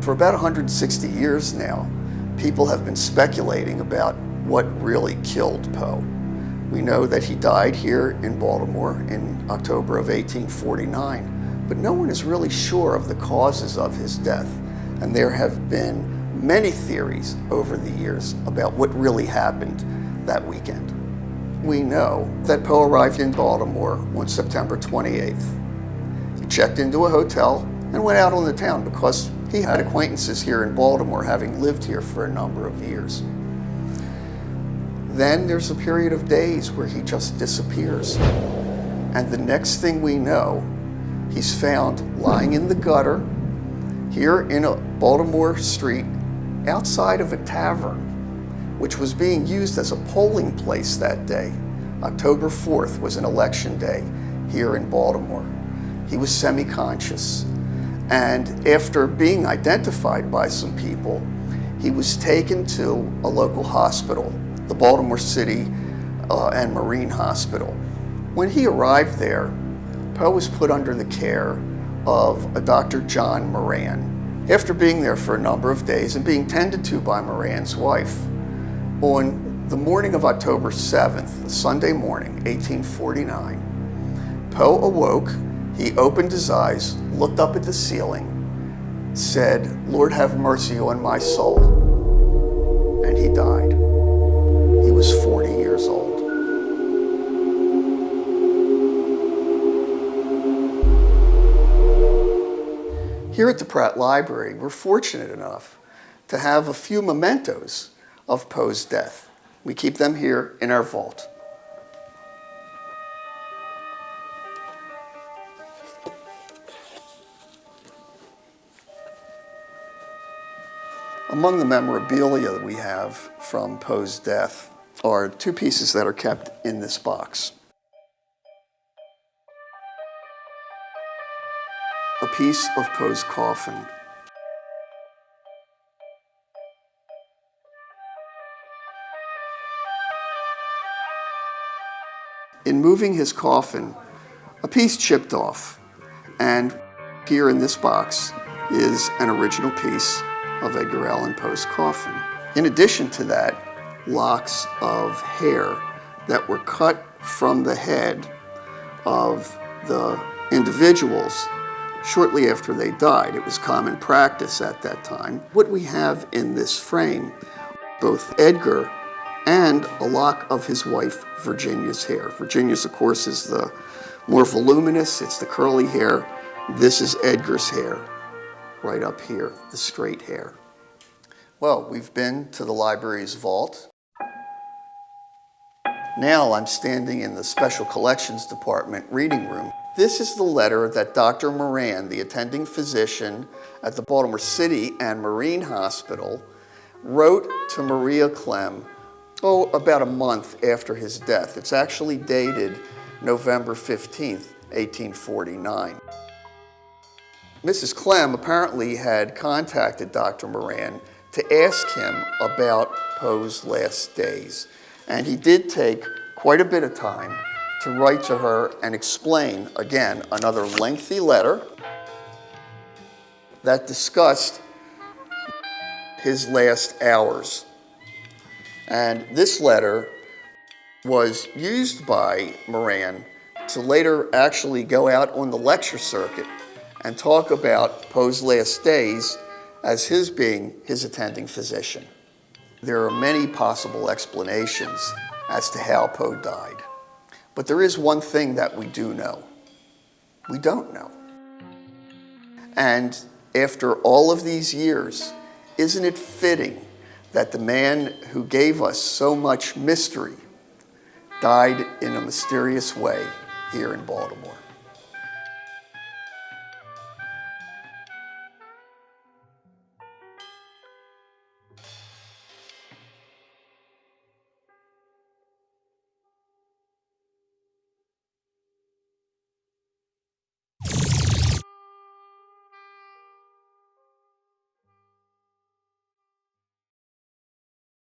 For about 160 years now, people have been speculating about what really killed Poe. We know that he died here in Baltimore in October of 1849, but no one is really sure of the causes of his death. And there have been many theories over the years about what really happened that weekend. We know that Poe arrived in Baltimore on September 28th. He checked into a hotel and went out on the town because he had acquaintances here in Baltimore, having lived here for a number of years. Then there's a period of days where he just disappears. And the next thing we know, he's found lying in the gutter here in a Baltimore street outside of a tavern, which was being used as a polling place that day. October 4th was an election day here in Baltimore. He was semi-conscious. And after being identified by some people, he was taken to a local hospital, the Baltimore City and Marine Hospital. When he arrived there, Poe was put under the care of a Dr. John Moran. After being there for a number of days and being tended to by Moran's wife, on the morning of October 7th, Sunday morning, 1849, Poe awoke. He opened his eyes, looked up at the ceiling, said, "Lord, have mercy on my soul," and he died. He was 40 years old. Here at the Pratt Library, we're fortunate enough to have a few mementos of Poe's death. We keep them here in our vault. Among the memorabilia that we have from Poe's death are two pieces that are kept in this box. A piece of Poe's coffin. In moving his coffin, a piece chipped off, and here in this box is an original piece of Edgar Allan Poe's coffin. In addition to that, locks of hair that were cut from the head of the individuals shortly after they died. It was common practice at that time. What we have in this frame, both Edgar and a lock of his wife Virginia's hair. Virginia's, of course, is the more voluminous, it's the curly hair. This is Edgar's hair, right up here, the straight hair. Well, we've been to the library's vault. Now I'm standing in the Special Collections Department reading room. This is the letter that Dr. Moran, the attending physician at the Baltimore City and Marine Hospital, wrote to Maria Clem, about a month after his death. It's actually dated November 15th, 1849. Mrs. Clem apparently had contacted Dr. Moran to ask him about Poe's last days. And he did take quite a bit of time to write to her and explain, again, another lengthy letter that discussed his last hours. And this letter was used by Moran to later actually go out on the lecture circuit and talk about Poe's last days as his being his attending physician. There are many possible explanations as to how Poe died. But there is one thing that we do know. We don't know. And after all of these years, isn't it fitting that the man who gave us so much mystery died in a mysterious way here in Baltimore?